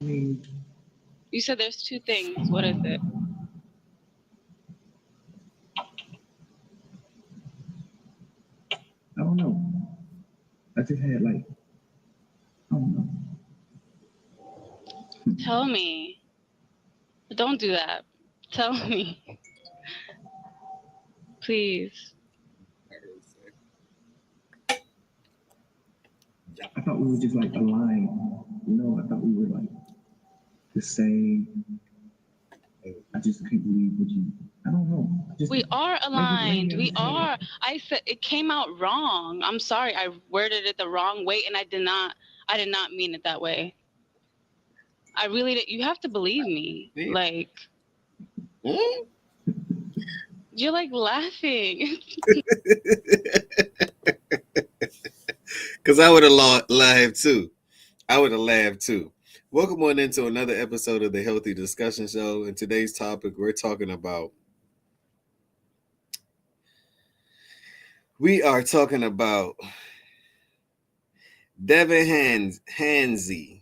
mean, You said there's two things. What is it? I don't know. I just had like, I don't know. Tell me. Don't do that. Tell me. Please. I thought we were just like aligned. You know, I thought we were like the same. I just can't believe what you. I don't know. Just We are let aligned. me We understand. are. I said it came out wrong. I'm sorry. I worded it the wrong way and I did not mean it that way. I really did. You have to believe me. Like you're like laughing. Because I would have laughed too. I would have laughed too. Welcome on into another episode of the Healthy Discussion Show. And today's topic, we are talking about Devin Hansney,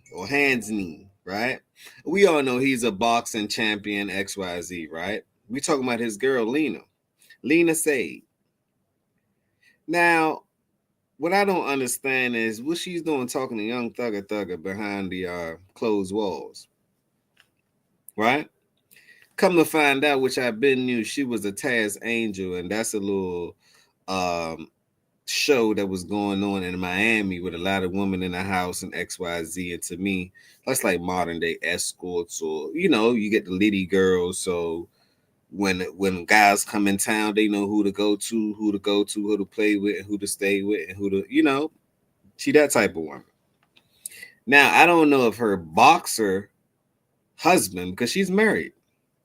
right? We all know he's a boxing champion, XYZ, right? We talking about his girl, Leena Sade. Now, what I don't understand is what she's doing talking to young Thugger behind the closed walls, right? Come to find out, which I've been knew, she was a Taz Angel, and that's a little um, show that was going on in Miami with a lot of women in the house and XYZ. And to me, that's like modern day escorts, or you get the litty girls. So when guys come in town, they know who to go to, who to play with, and who to stay with, and who to she that type of woman. Now I don't know if her boxer husband, because she's married,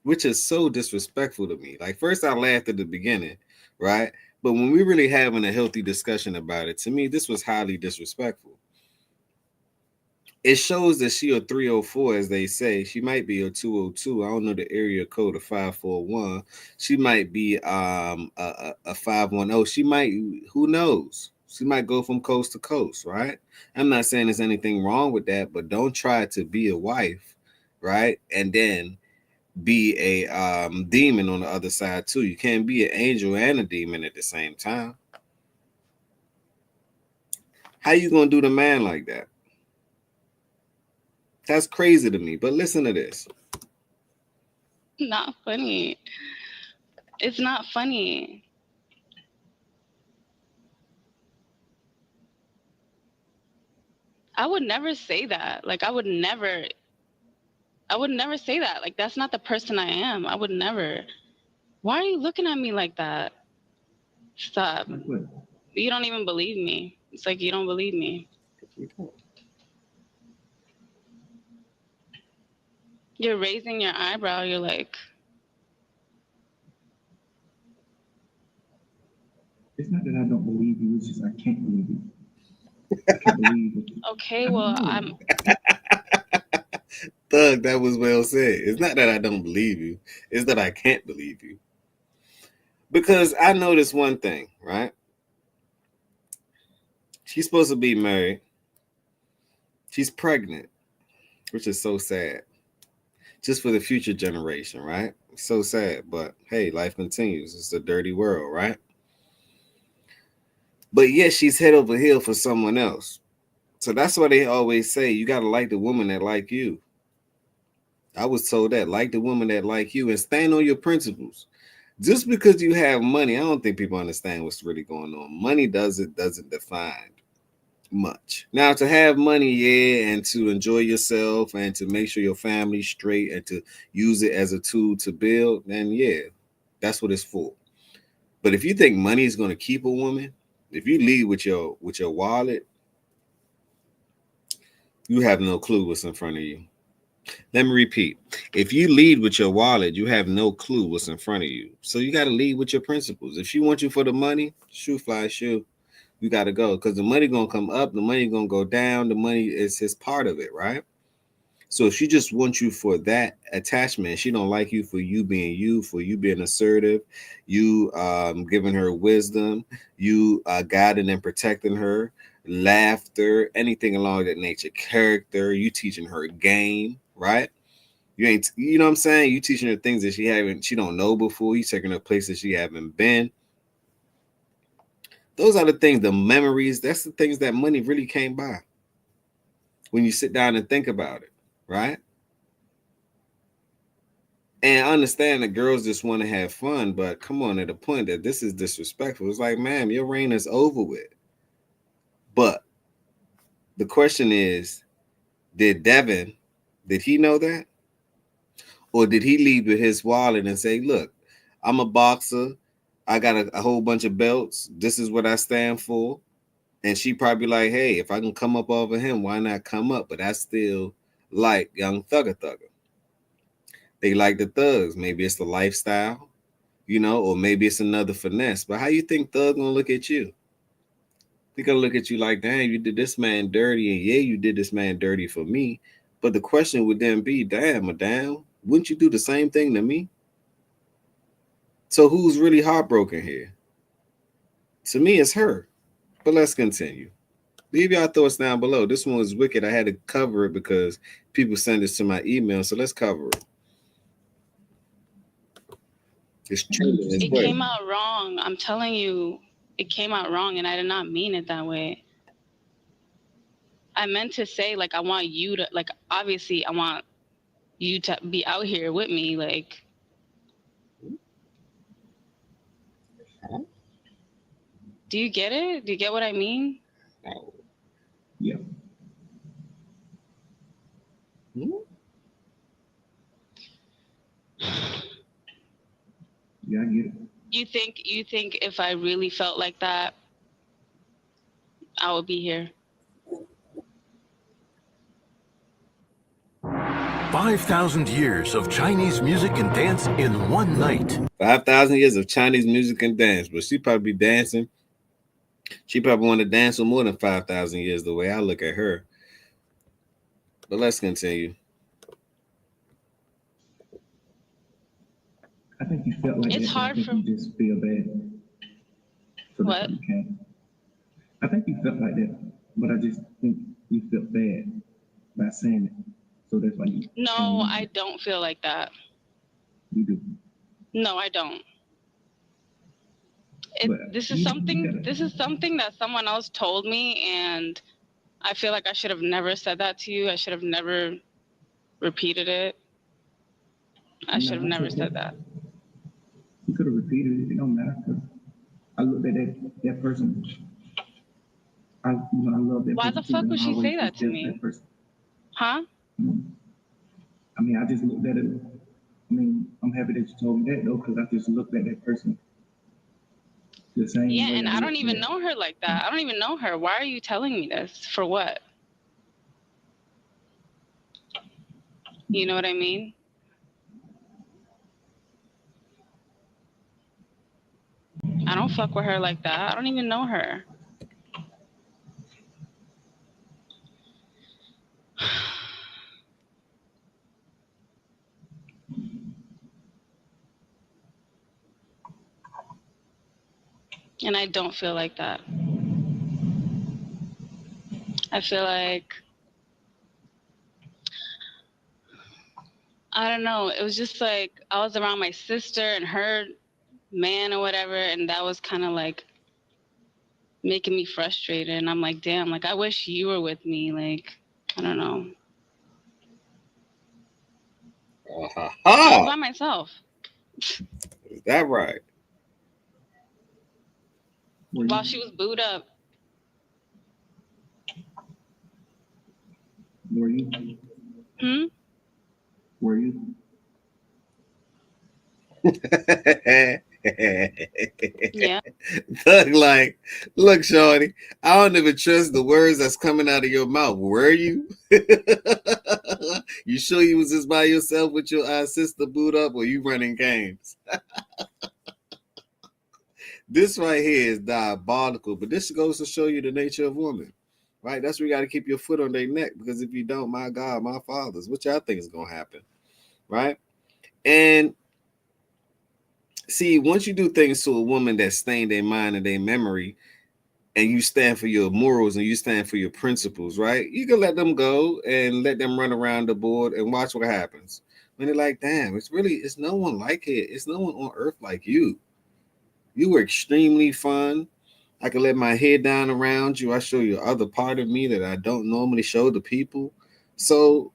which is so disrespectful to me. Like, first I laughed at the beginning, right? But when we really having a healthy discussion about it, to me, this was highly disrespectful. It shows that she a 304, as they say. She might be a 202. I don't know the area code of 541. She might be a 510. She might, who knows? She might go from coast to coast, right? I'm not saying there's anything wrong with that, but don't try to be a wife, right? And then be a demon on the other side too. You can't be an angel and a demon at the same time. How you gonna do the man like that? That's crazy to me. But listen to this. Not funny. It's not funny. I would never say that. Like I would never say that. Like that's not the person I am. I would never. Why are you looking at me like that? Stop. Like what? You don't even believe me. It's like you don't believe me. You're raising your eyebrow. You're like, It's not that I don't believe you. It's just I can't believe you. I can't believe it. okay, I don't well, know. Thug, that was well said. It's not that I don't believe you. It's that I can't believe you. Because I noticed one thing, right? She's supposed to be married. She's pregnant, which is so sad. Just for the future generation, right? So sad. But hey, life continues. It's a dirty world, right? But yet she's head over heel for someone else. So that's why they always say you gotta like the woman that like you. I was told that like the woman that like you and stand on your principles. Just because you have money, I don't think people understand what's really going on. Money doesn't define much. Now to have money, yeah, and to enjoy yourself and to make sure your family's straight and to use it as a tool to build, then yeah, that's what it's for. But if you think money is going to keep a woman, if you lead with your wallet, you have no clue what's in front of you. Let me repeat. If you lead with your wallet, you have no clue what's in front of you. So you got to lead with your principles. If she wants you for the money, shoe fly shoe, you got to go because the money going to come up, the money going to go down. The money is his part of it, right? So if she just wants you for that attachment, she don't like you, for you being assertive, you giving her wisdom, you guiding and protecting her, laughter, anything along that nature, character, you teaching her game, right? You ain't, you know what I'm saying? You teaching her things that she don't know before. You taking her places she haven't been. Those are the things, the memories. That's the things that money really can't buy. When you sit down and think about it, right? And I understand that girls just want to have fun, but come on, at the point that this is disrespectful. It's like, ma'am, your reign is over with. But the question is, did he know that? Or did he leave with his wallet and say, look, I'm a boxer. I got a whole bunch of belts. This is what I stand for. And she probably like, hey, if I can come up over him, why not come up? But I still like young thugger. They like the thugs. Maybe it's the lifestyle, or maybe it's another finesse. But how you think Thug gonna look at you? He gonna look at you like, damn, you did this man dirty, and yeah, you did this man dirty for me. But the question would then be, damn, madam, wouldn't you do the same thing to me? So who's really heartbroken here? To me, it's her. But let's continue. Leave your thoughts down below. This one was wicked. I had to cover it because people send this to my email. So let's cover it. It's true. It came out wrong. I'm telling you, it came out wrong, and I did not mean it that way. I meant to say, like, I want you to, like, obviously, I want you to be out here with me, like. Do you get it? Do you get what I mean? Yeah. Yeah, I get it. You think if I really felt like that, I would be here? 5,000 years of Chinese music and dance in one night. 5,000 years of Chinese music and dance, but she probably be dancing. She probably want to dance for more than 5,000 years the way I look at her. But let's continue. I think you felt like it's that. hard for you just feel bad. So what? You can. I think you felt like that, but I just think you felt bad by saying it. So that's why you. No, I don't feel like that. You do. No, I don't. This is something that someone else told me, and I feel like I should have never said that to you. I should have never repeated it. I should have never said that. You could have repeated it. It don't matter. I looked at that person. I love that. Why the fuck would she say that to me? Huh? I mean, I just looked at it. I mean, I'm happy that you told me that though, because I just looked at that person the same way. Yeah, and I don't even know her like that. I don't even know her. Why are you telling me this? For what? You know what I mean? I don't fuck with her like that. I don't even know her. And I don't feel like that. I feel like, I don't know. It was just like I was around my sister and her man or whatever, and that was kind of like making me frustrated. And I'm like, damn, like I wish you were with me. Like, I don't know. I was by myself. Is that right? While she was booed up. Were you? Were you? Yeah. Thug like, look, shorty, I don't even trust the words that's coming out of your mouth. Were you? You sure you was just by yourself with your sister boot up, or you running games? This right here is diabolical, but this goes to show you the nature of women, right? That's where you got to keep your foot on their neck, because if you don't, my God, my fathers, what y'all think is going to happen, right? And see, once you do things to a woman that stain their mind and their memory, and you stand for your morals and you stand for your principles, right? You can let them go and let them run around the board and watch what happens. When they're like, damn, it's no one like it. It's no one on earth like you. You were extremely fun. I can let my head down around you. I show you other part of me that I don't normally show to people. So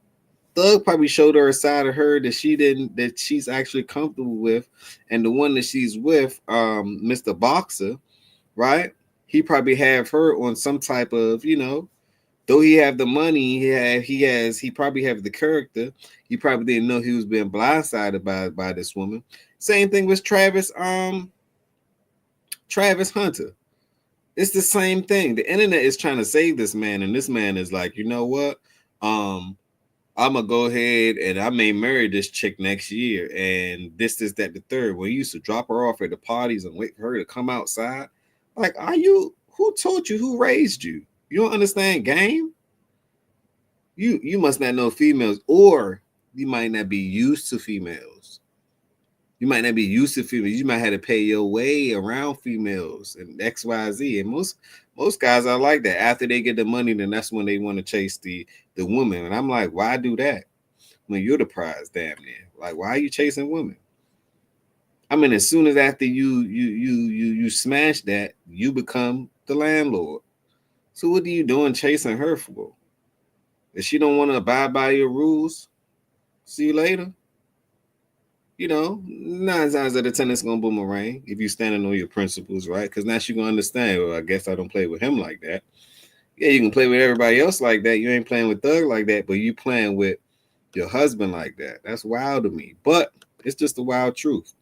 Thug probably showed her a side of her that she's actually comfortable with. And the one that she's with, Mr. Boxer, right? He probably have her on some type of, though he have the money, he probably have the character. He probably didn't know he was being blindsided by this woman. Same thing with Travis Hunter. It's the same thing. The internet is trying to save this man, and this man is like, you know what? I'm gonna go ahead and I may marry this chick next year, and this, that, the third. When you used to drop her off at the parties and wait for her to come outside, like, who taught you? Who raised you? You don't understand game? You must not know females, or you might not be used to females. You might not be used to females. You might have to pay your way around females and XYZ. And most guys are like that. After they get the money, then that's when they want to chase the woman. And I'm like, why do that when you're the prize, damn near? Like, why are you chasing women? I mean, as soon as after you smash that, you become the landlord. So what are you doing chasing her for? If she don't want to abide by your rules, see you later. 9 times out of 10 it's gonna boomerang if you standing on your principles, right? Because now she gonna understand. Well, I guess I don't play with him like that. Yeah, you can play with everybody else like that. You ain't playing with Thug like that, but you playing with your husband like that. That's wild to me. But it's just the wild truth.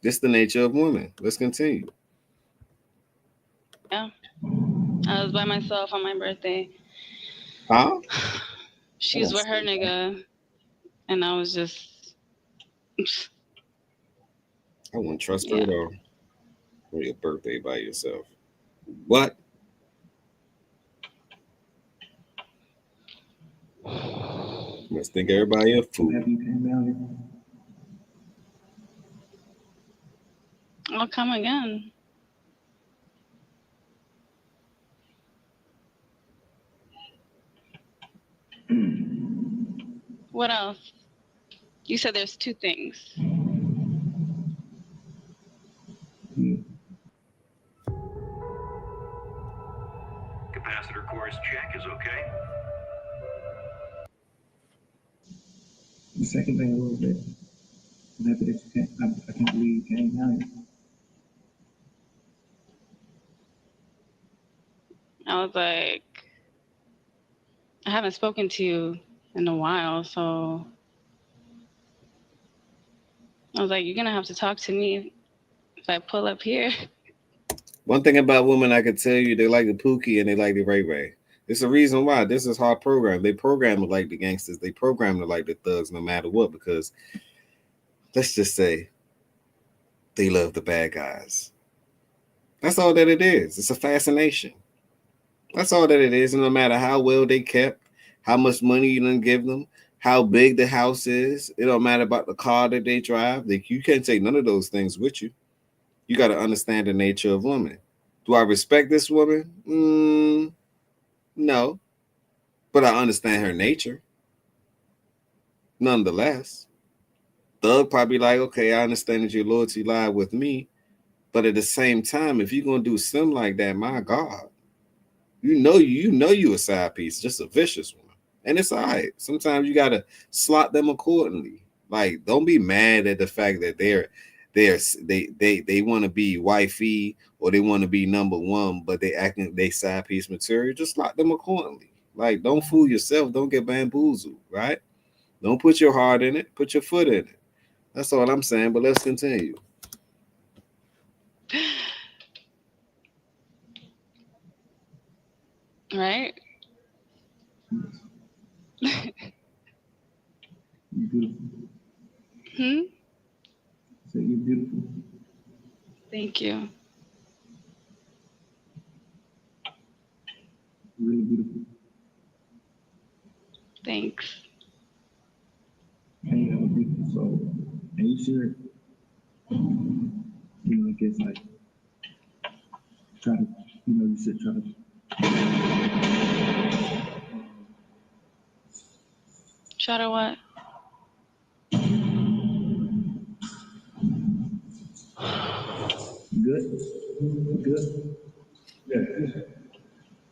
This the nature of women. Let's continue. Yeah. I was by myself on my birthday. Huh? She was with her nigga, and I was just. I wouldn't trust her at all. On your birthday by yourself. What? Must think everybody a fool. I'll come again. What else? You said there's 2 things. Capacitor course check is okay. The second thing a little bit. I'm happy that I can't believe you came down here. I was like, I haven't spoken to you in a while, so I was like, you're gonna have to talk to me if I pull up here. One thing about women I can tell you, they like the Pookie and they like the Ray Ray. It's the reason why this is hard program. They program it like the gangsters. They program it like the thugs, no matter what. Because let's just say they love the bad guys. That's all that it is. It's a fascination. That's all that it is. And no matter how well they kept, how much money you done give them, how big the house is, it don't matter about the car that they drive. You can't take none of those things with you. You got to understand the nature of women. Do I respect this woman? No. But I understand her nature. Nonetheless, Thug probably like, okay, I understand that your loyalty lie with me. But at the same time, if you're going to do something like that, my God, you know you a side piece, just a vicious one. And it's all right. Sometimes you got to slot them accordingly. Like, don't be mad at the fact that they want to be wifey or they want to be number one, but they side piece material. Just slot them accordingly. Like, don't fool yourself. Don't get bamboozled, right? Don't put your heart in it. Put your foot in it. That's all I'm saying. But let's continue. Right? You're beautiful. So you're beautiful. Thank you. Really beautiful. Thanks. And you have a beautiful soul. And you should, I guess, like, try to You know, you should try to. Try to what? Good. Good. Yeah.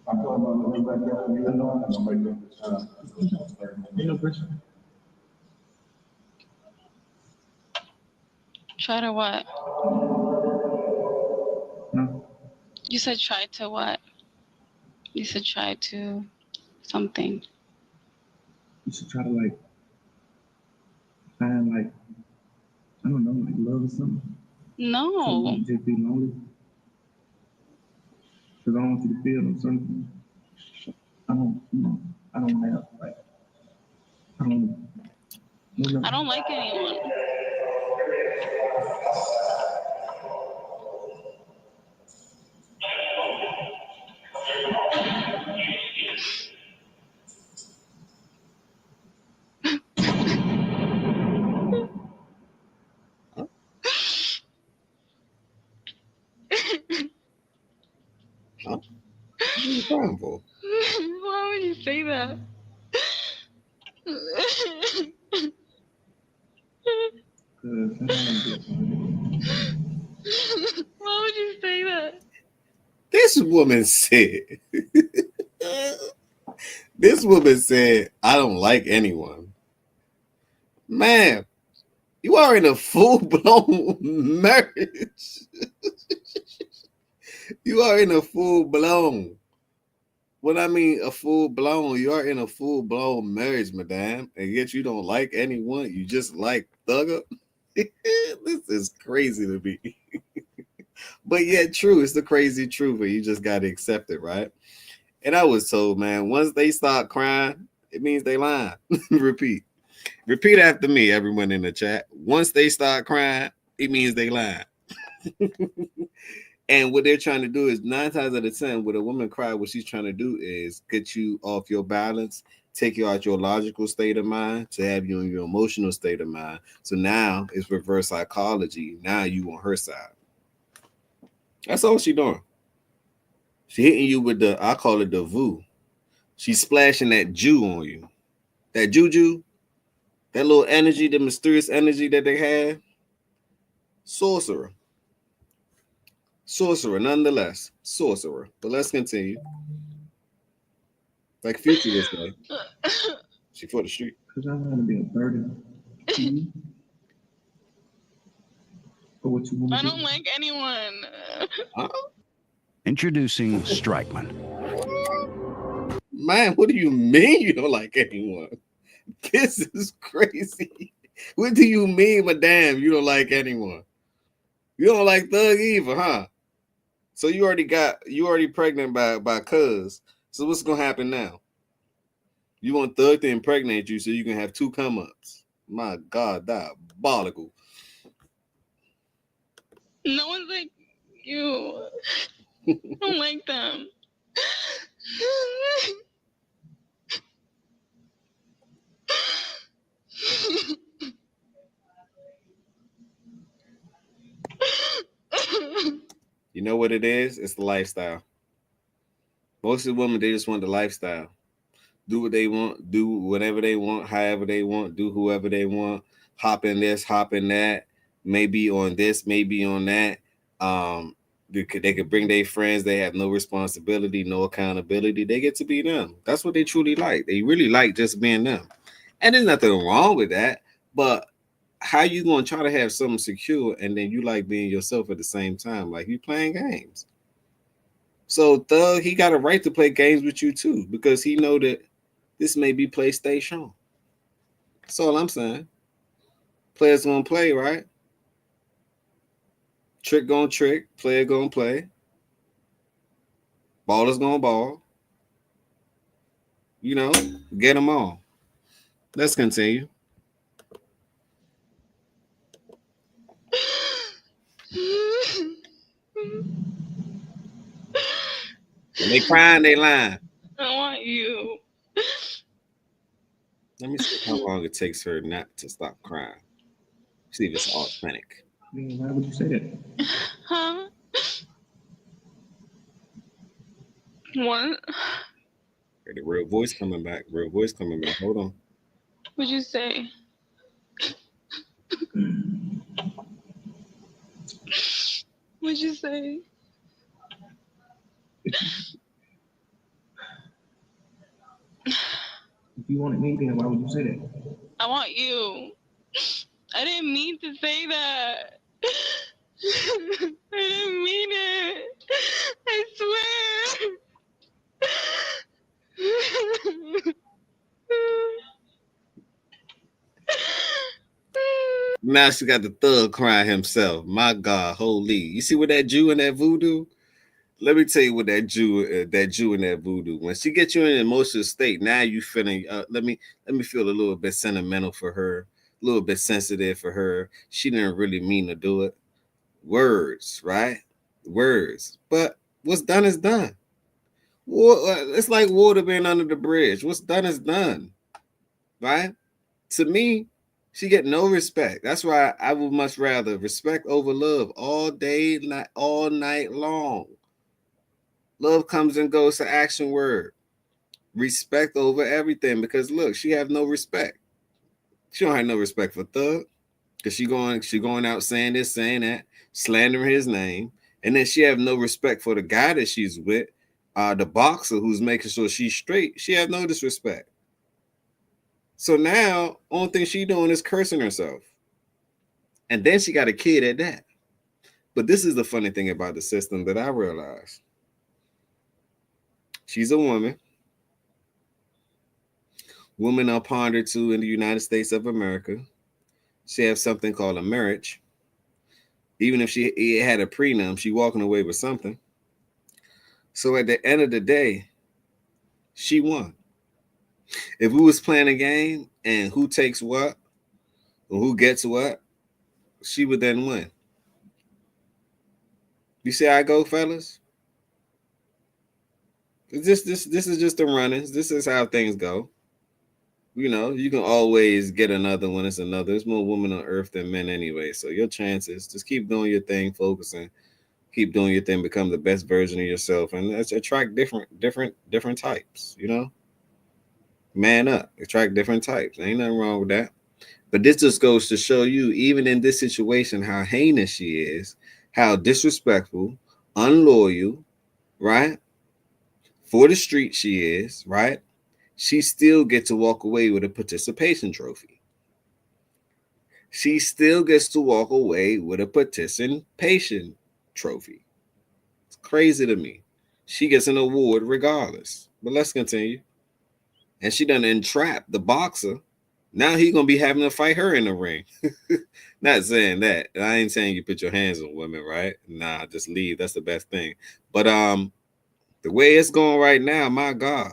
I'm talking about everybody else. You know, I'm nobody else. Ain't no pressure. Try to what? No. You said try to what? You said try to something. You should try to like find like I don't know, like love or something. No. Something just be lonely. Because I don't want you to feel no certain. I don't, you know, I don't have like I don't. No. I don't like anyone. Huh? What are you crying for? Why would you say that? Why would you say that? This woman said, I don't like anyone. Man, you are in a full-blown marriage. You are in a full-blown. What I mean, a full-blown, you are in a full-blown marriage, madame, and yet you don't like anyone. You just like thugger. This is crazy to me. But yet true. It's the crazy truth, and you just got to accept it, right? And I was told, man, once they start crying, it means they lying. Repeat after me, everyone in the chat. Once they start crying, it means they lying. And what they're trying to do is 9 times out of 10, when a woman cries, what she's trying to do is get you off your balance, take you out your logical state of mind to have you in your emotional state of mind. So now it's reverse psychology. Now you on her side. That's all she doing. She hitting you with the, I call it the voo. She's splashing that Jew on you. That juju, that little energy, the mysterious energy that they have. Sorcerer, nonetheless. Sorcerer. But let's continue. Like Future this way. She for the street. Because I don't want to be a burden to you. For what you want to I do. don't like anyone. Introducing Strikeman. Man, what do you mean you don't like anyone? This is crazy. What do you mean, madame, you don't like anyone? You don't like Thug either, huh? So you already pregnant by cuz. So what's gonna happen now? You want Thug to impregnate you so you can have 2 come-ups. My God, diabolical. No one's like you. I don't like them. You know what it is? It's the lifestyle. Most of the women, they just want the lifestyle. Do what they want, do whatever they want, however they want, do whoever they want, hop in this, hop in that, maybe on this, maybe on that. They could bring their friends, they have no responsibility, no accountability. They get to be them. That's what they truly like. They really like just being them. And there's nothing wrong with that, but how you gonna try to have something secure and then you like being yourself at the same time? Like you playing games. So Thug, he got a right to play games with you too, because he know that this may be PlayStation. That's all I'm saying. Players gonna play, right? Trick gonna trick, player gonna play. Ballers gonna ball. You know, get them all. Let's continue. When they crying, they lying. I want you. Let me see how long it takes her not to stop crying. See if it's authentic. I mean, why would you say that? Huh? What? Okay, the real voice coming back. Real voice coming back. Hold on. What'd you say? What'd you say? If you wanted me, then why would you say that? I want you. I didn't mean to say that. I didn't mean it. I swear. Now she got the thug crying himself. My God, holy! You see what that Jew and that voodoo? Let me tell you what that Jew and that voodoo. When she gets you in an emotional state, now you feeling. Let me feel a little bit sentimental for her, a little bit sensitive for her. She didn't really mean to do it. Words, right? Words. But what's done is done. It's like water being under the bridge. What's done is done, right? To me, she get no respect. That's why I would much rather respect over love all day, all night long. Love comes and goes to action word. Respect over everything, because look, she have no respect. She don't have no respect for Thug, because she going out saying this, saying that, slandering his name, and then she have no respect for the guy that she's with, the boxer who's making sure she's straight. She have no disrespect. So now, only thing she doing is cursing herself, and then she got a kid at that. But this is the funny thing about the system that I realized. She's a woman. Women are pondered to in the United States of America. She has something called a marriage. Even if she had a prenup, she walking away with something. So at the end of the day, she won. If we was playing a game and who takes what or who gets what, she would then win. You see how I go, fellas? This is just the runnings. This is how things go. You know, you can always get another one. It's another. There's more women on earth than men anyway. So your chances, just keep doing your thing, focusing, keep doing your thing, become the best version of yourself, and let's attract different types. You know, man up, attract different types. Ain't nothing wrong with that. But this just goes to show you, even in this situation, how heinous she is, how disrespectful, unloyal, right? For the street she is, right? She still gets to walk away with a participation trophy. She still gets to walk away with a participation trophy. It's crazy to me. She gets an award regardless. But let's continue. And she done entrap the boxer. Now he gonna be having to fight her in the ring. Not saying that. I ain't saying you put your hands on women, right? Nah, just leave. That's the best thing. But the way it's going right now, my God.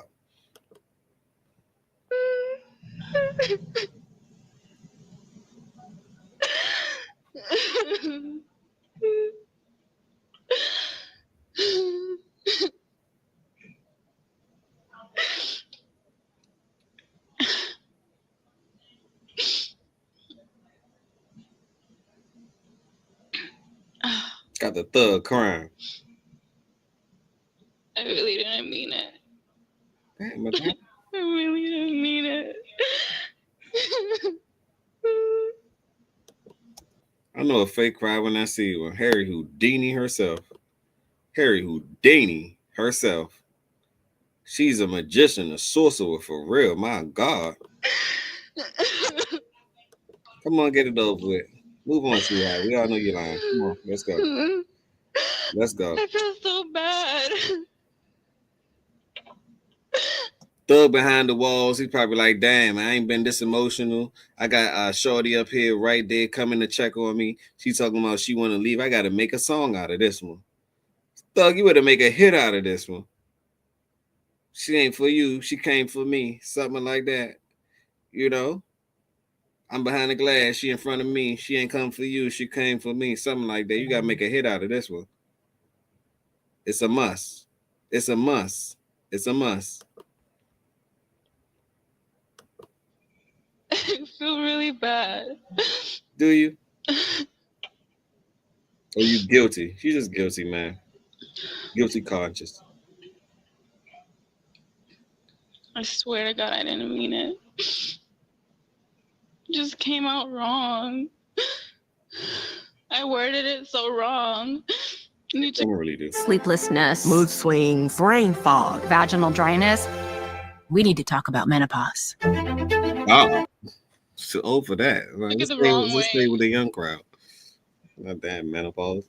Got the thug crying. I really didn't mean it. Damn, I really didn't mean it. I know a fake cry when I see one. Harry Houdini herself. Harry Houdini herself. She's a magician, a sorcerer for real. My God. Come on, get it over with. Move on, sweetheart. We all know you're lying. Come on, let's go. Let's go. I feel so bad. Thug behind the walls. He's probably like, damn, I ain't been this emotional. I got Shorty up here right there coming to check on me. She's talking about she want to leave. I got to make a song out of this one. Thug, you better make a hit out of this one. She ain't for you. She came for me. Something like that. You know? I'm behind the glass. She in front of me. She ain't come for you. She came for me. Something like that. You got to make a hit out of this one. It's a must. It's a must. It's a must. I feel really bad. Do you? Or you guilty? She's just guilty, man. Guilty conscious. I swear to God, I didn't mean it. It just came out wrong. I worded it so wrong. You Don't really do. Sleeplessness, mood swings, brain fog, vaginal dryness. We need to talk about menopause. Oh, so over that. took it the Let's wrong stay way. with the young crowd. Not damn menopause.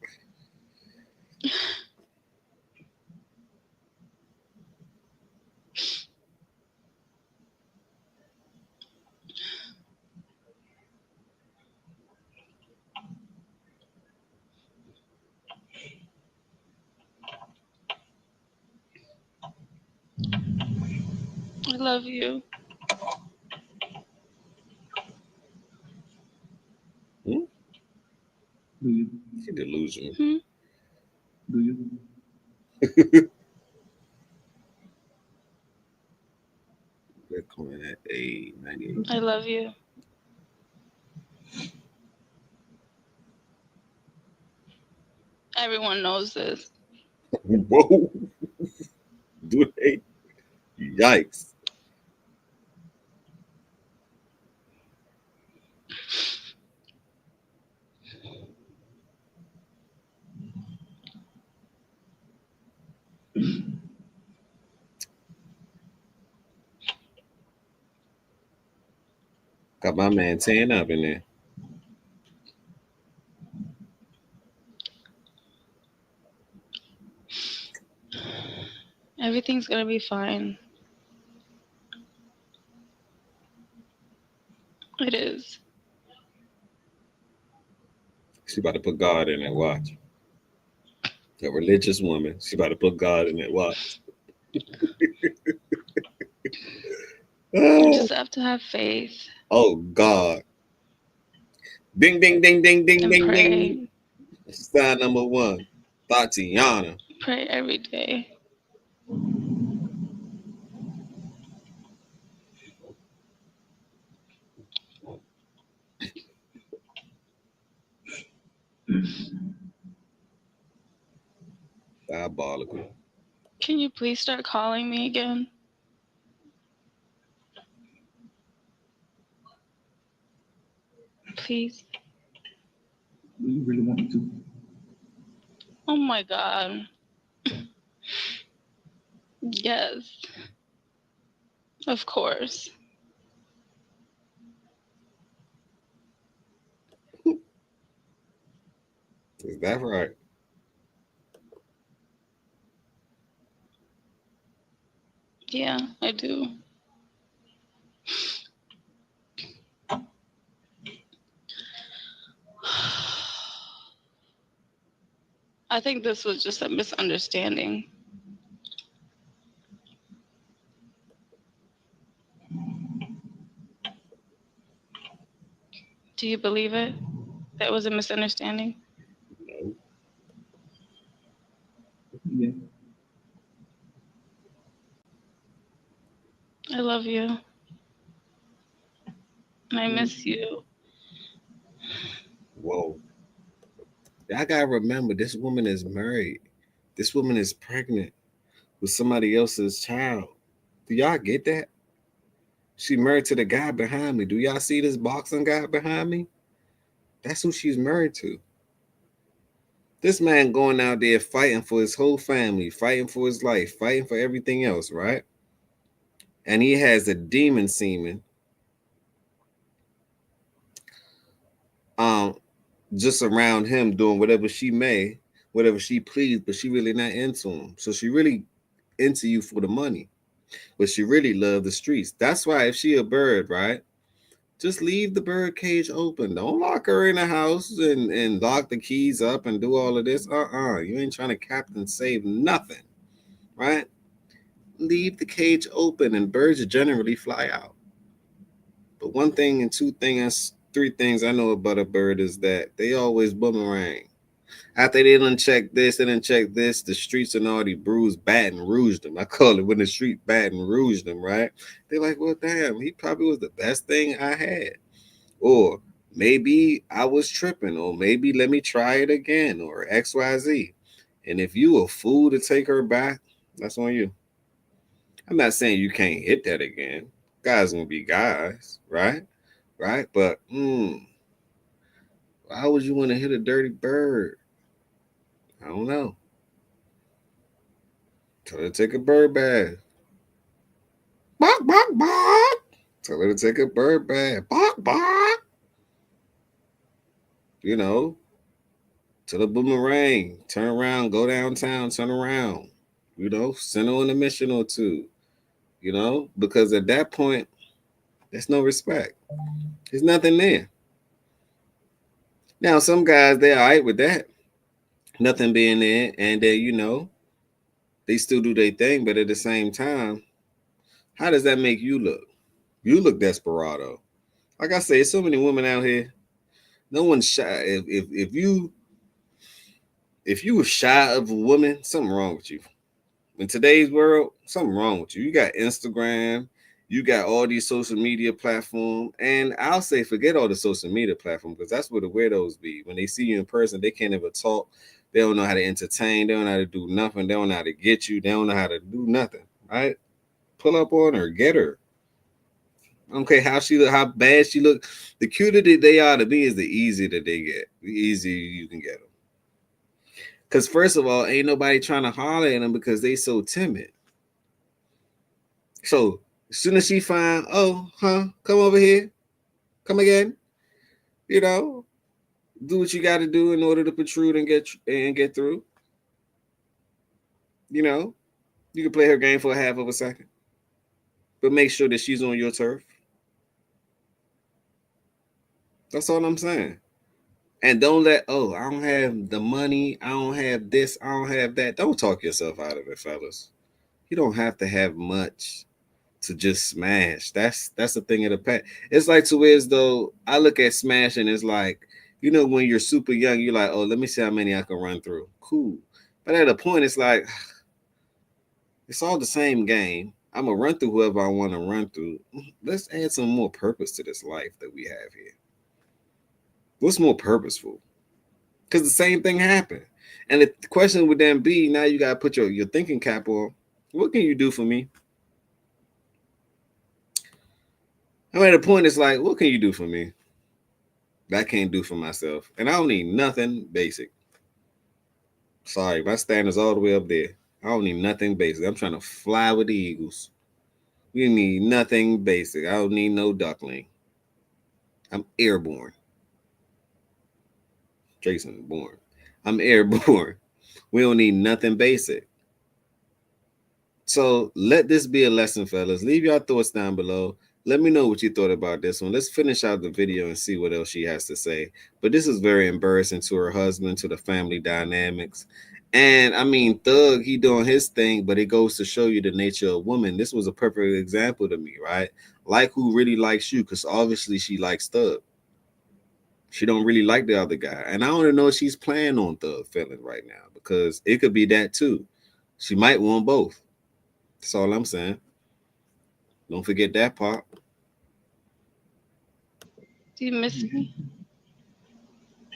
I love you. Hmm? Do you? She delusional. Do you? They're coming at a 98. I love you. Everyone knows this. Whoa. Do they? Yikes. Got my man tan up in there. Everything's gonna be fine. It is. She about to put God in it. Watch. A religious woman. She about to put God in it. Watch. You just have to have faith Oh God. Ding ding ding ding ding and ding pray. ding. Sign number 1. Tatiana. Pray every day. Diabolical. Can you please start calling me again? Please. Do you really want me to? Oh my God. Yes. Of course. Is that right? Yeah, I do. I think this was just a misunderstanding. Do you believe it? That was a misunderstanding? No. Yeah. I love you. And I miss you. Whoa. I gotta remember this woman is married. This woman is pregnant with somebody else's child. Do y'all get that? She married to the guy behind me. Do y'all see this boxing guy behind me? That's who she's married to. This man going out there fighting for his whole family, fighting for his life, fighting for everything else, right? And he has a demon semen um just around him doing whatever she may, whatever she please, but she really not into him. So she really into you for the money, but she really love the streets. That's why if she a bird, right? Just leave the bird cage open. Don't lock her in the house and lock the keys up and do all of this. You ain't trying to captain save nothing, right? Leave the cage open and birds generally fly out. But one thing and two things, three things I know about a bird is that they always boomerang. After they done check this, they done check this, the streets and already bruised, Baton Rouge them. I call it when the street Baton Rouge them, right? They're like, well, damn, he probably was the best thing I had. Or maybe I was tripping, or maybe let me try it again, or XYZ. And if you a fool to take her back, that's on you. I'm not saying you can't hit that again. Guys gonna be guys, right? Right? But why would you want to hit a dirty bird? I don't know. Tell her to take a bird bath. Bark, bark, bark. Tell her to take a bird bath. Bark, bark. You know, tell the boomerang, turn around, go downtown, turn around. You know, send her on a mission or two. You know, because at that point, there's no respect. There's nothing there. Now, some guys, they're all right with that. Nothing being there. And they, you know, they still do their thing. But at the same time, how does that make you look? You look desperado. Like I say, so many women out here. No one's shy. If you were shy of a woman, something wrong with you. In today's world, something wrong with you. You got Instagram, you got all these social media platforms, and I'll say forget all the social media platforms because that's where the weirdos be. When they see you in person, they can't ever talk. They don't know how to entertain. They don't know how to do nothing. They don't know how to get you. They don't know how to do nothing. Right? Pull up on her, get her. Okay, how she look, how bad she look. The cuter that they are to be is the easier that they get. The easier you can get them. Because first of all, ain't nobody trying to holler at them because they so timid. So as soon as she find, come over here, come again, you know, do what you got to do in order to protrude and get through. You know, you can play her game for a half of a second, but make sure that she's on your turf. That's all I'm saying. And don't let, I don't have the money, I don't have this, I don't have that. Don't talk yourself out of it, fellas. You don't have to have much to just smash. That's the thing of the past. It's like to where as though I look at smashing, it's like, you know, when you're super young, you're like, let me see how many I can run through. Cool. But at a point, it's like, it's all the same game. I'm going to run through whoever I want to run through. Let's add some more purpose to this life that we have here. What's more purposeful? Because the same thing happened. And the question would then be, now you got to put your thinking cap on. What can you do for me? I'm at a point, it's like, what can you do for me that I can't do for myself? And I don't need nothing basic. Sorry, my standard's all the way up there. I don't need nothing basic. I'm trying to fly with the Eagles. You need nothing basic. I don't need no duckling. I'm airborne. Jason born. I'm airborne. We don't need nothing basic. So let this be a lesson, fellas. Leave your thoughts down below. Let me know what you thought about this one. Let's finish out the video and see what else she has to say. But this is very embarrassing to her husband, to the family dynamics. And I mean, Thug, he doing his thing, but it goes to show you the nature of woman. This was a perfect example to me, right? Like who really likes you, because obviously she likes Thug. She don't really like the other guy. And I don't know if she's playing on Thug feeling right now, because it could be that too. She might want both. That's all I'm saying. Don't forget that part. Do you miss me?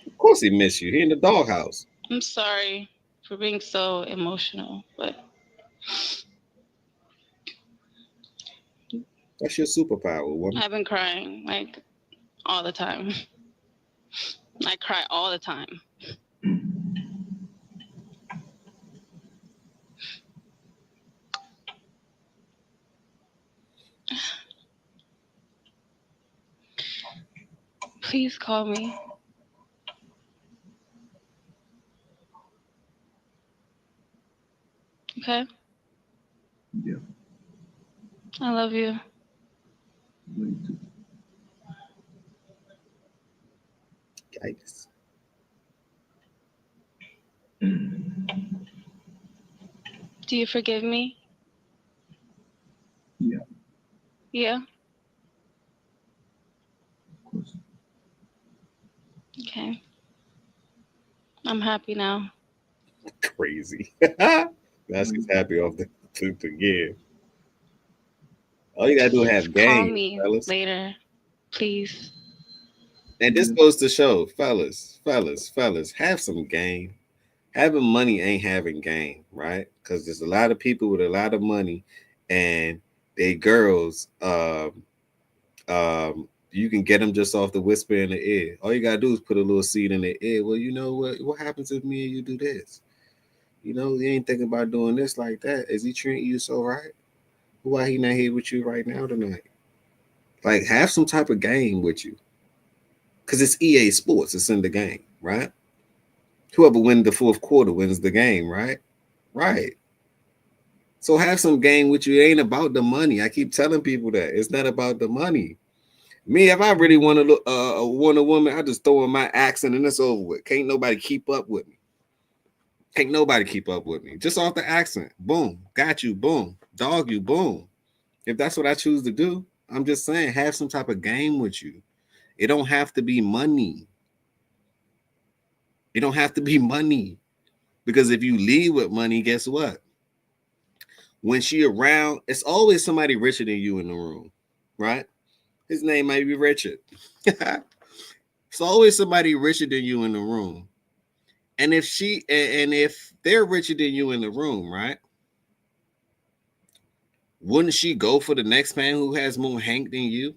Of course he miss you. He in the doghouse. I'm sorry for being so emotional, but That's your superpower, woman. I've been crying like all the time. I cry all the time. Please call me. Okay? Yeah. I love you. Love you too. Yikes. Do you forgive me? Yeah, Yeah? of course. Okay. I'm happy now. Crazy. Now she's happy off the to forgive. All you gotta do is have Call game, me fellas. later, please. And this goes to show, fellas, have some game. Having money ain't having game, right? Because there's a lot of people with a lot of money and they girls, you can get them just off the whisper in the ear. All you gotta do is put a little seed in their ear. Well, you know what happens if me and you do this? You know, you ain't thinking about doing this like that. Is he treating you so right? Why he not here with you right now tonight? Like, have some type of game with you. Because it's EA Sports. It's in the game, right? Whoever wins the fourth quarter wins the game, right? Right. So have some game with you. It ain't about the money. I keep telling people that. It's not about the money. Me, if I really want to want a woman, I just throw in my accent and it's over with. Can't nobody keep up with me. Can't nobody keep up with me. Just off the accent. Boom. Got you. Boom. Dog you. Boom. If that's what I choose to do, I'm just saying, have some type of game with you. It don't have to be money. It don't have to be money. Because if you leave with money, guess what? When she around, it's always somebody richer than you in the room, right? His name might be Richard. It's always somebody richer than you in the room. And if they're richer than you in the room, right? Wouldn't she go for the next man who has more Hank than you?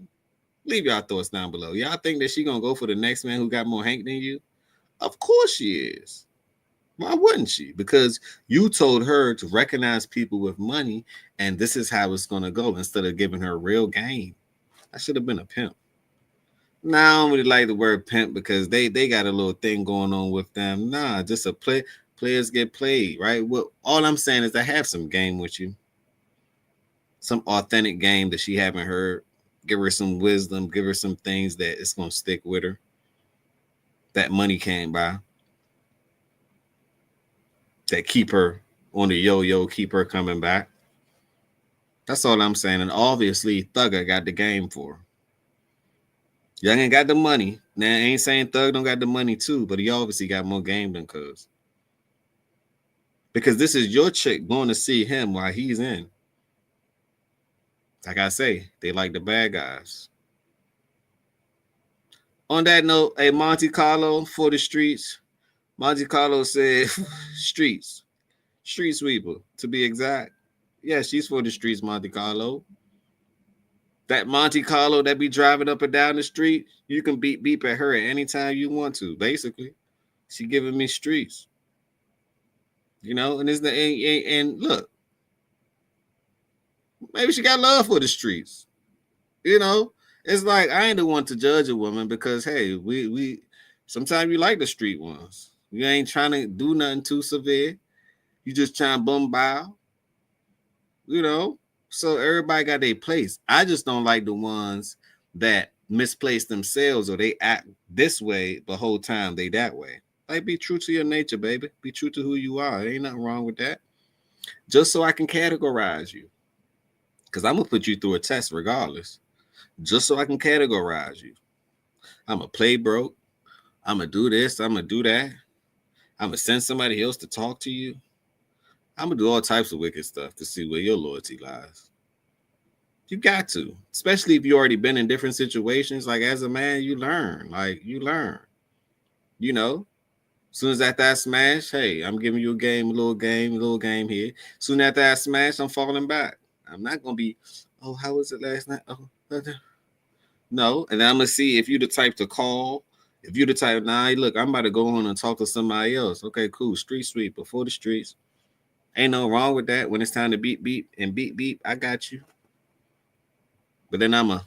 Leave y'all thoughts down below. Y'all think that she gonna go for the next man who got more Hank than you? Of course she is. Why wouldn't she? Because you told her to recognize people with money, and this is how it's gonna go instead of giving her real game. I should have been a pimp. Now I don't really like the word pimp because they got a little thing going on with them. Nah, just a players get played, right? Well, all I'm saying is I have some game with you. Some authentic game that she haven't heard. Give her some wisdom, give her some things that it's gonna stick with her. That money can't buy. That keep her on the yo-yo, keep her coming back. That's all I'm saying. And obviously, Thugger got the game for her. Young ain't got the money. Now, I ain't saying Thug don't got the money too, but he obviously got more game than Cuz. Because this is your chick going to see him while he's in. Like I say, they like the bad guys. On that note, hey, Monte Carlo for the streets. Monte Carlo said streets. Street sweeper, to be exact. Yeah, she's for the streets, Monte Carlo. That Monte Carlo that be driving up and down the street, you can beep at her at any time you want to, basically. She giving me streets. You know, and look, maybe she got love for the streets. You know, it's like I ain't the one to judge a woman because hey, we sometimes you like the street ones. You ain't trying to do nothing too severe. You just trying to bum bow. You know, so everybody got their place. I just don't like the ones that misplace themselves or they act this way the whole time they that way. Like, be true to your nature, baby. Be true to who you are. There ain't nothing wrong with that. Just so I can categorize you. Because I'm going to put you through a test regardless. Just so I can categorize you. I'm going to play broke. I'm going to do this. I'm going to do that. I'm going to send somebody else to talk to you. I'm going to do all types of wicked stuff to see where your loyalty lies. You got to. Especially if you already been in different situations. Like, as a man, you learn. Like, you learn. You know? Soon as after I smash, hey, I'm giving you a little game here. Soon after I smash, I'm falling back. I'm not going to be, oh, how was it last night? Oh, no. And then I'm going to see if you're the type to call. If you're the type, nah, look, I'm about to go on and talk to somebody else. Okay, cool. Street sweep before the streets. Ain't no wrong with that. When it's time to beep, beep, and beep, beep, I got you. But then I'm a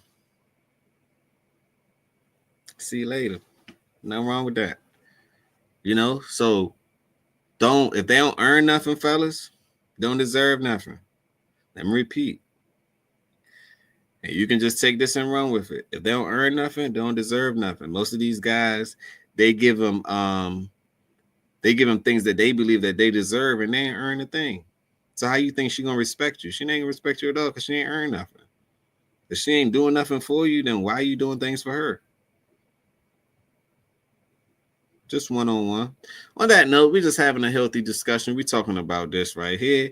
see you later. Nothing wrong with that. You know, so if they don't earn nothing, fellas, don't deserve nothing. Let me repeat. And you can just take this and run with it. If they don't earn nothing, they don't deserve nothing. Most of these guys, they give them things that they believe that they deserve, and they ain't earn a thing. So how you think she gonna respect you? She ain't gonna respect you at all because she ain't earn nothing. If she ain't doing nothing for you, then why are you doing things for her? Just one-on-one. On that note, we're just having a healthy discussion. We're talking about this right here.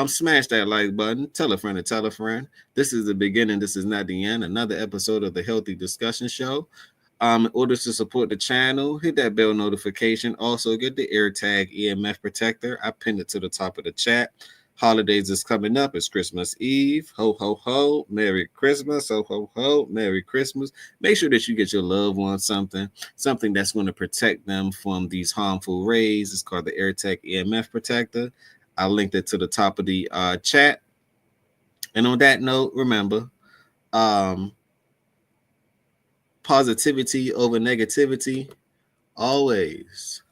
Smash that like button. Tell a friend to tell a friend. This is the beginning. This is not the end. Another episode of the Healthy Discussion Show. In order to support the channel, hit that bell notification. Also, get the AirTag EMF protector. I pinned it to the top of the chat. holidays is coming up. It's Christmas Eve. Ho, ho, ho. Merry Christmas. Ho, ho, ho. Merry Christmas. Make sure that you get your loved ones something that's going to protect them from these harmful rays. It's called the AirTech EMF Protector. I linked it to the top of the chat. And on that note, remember, positivity over negativity always.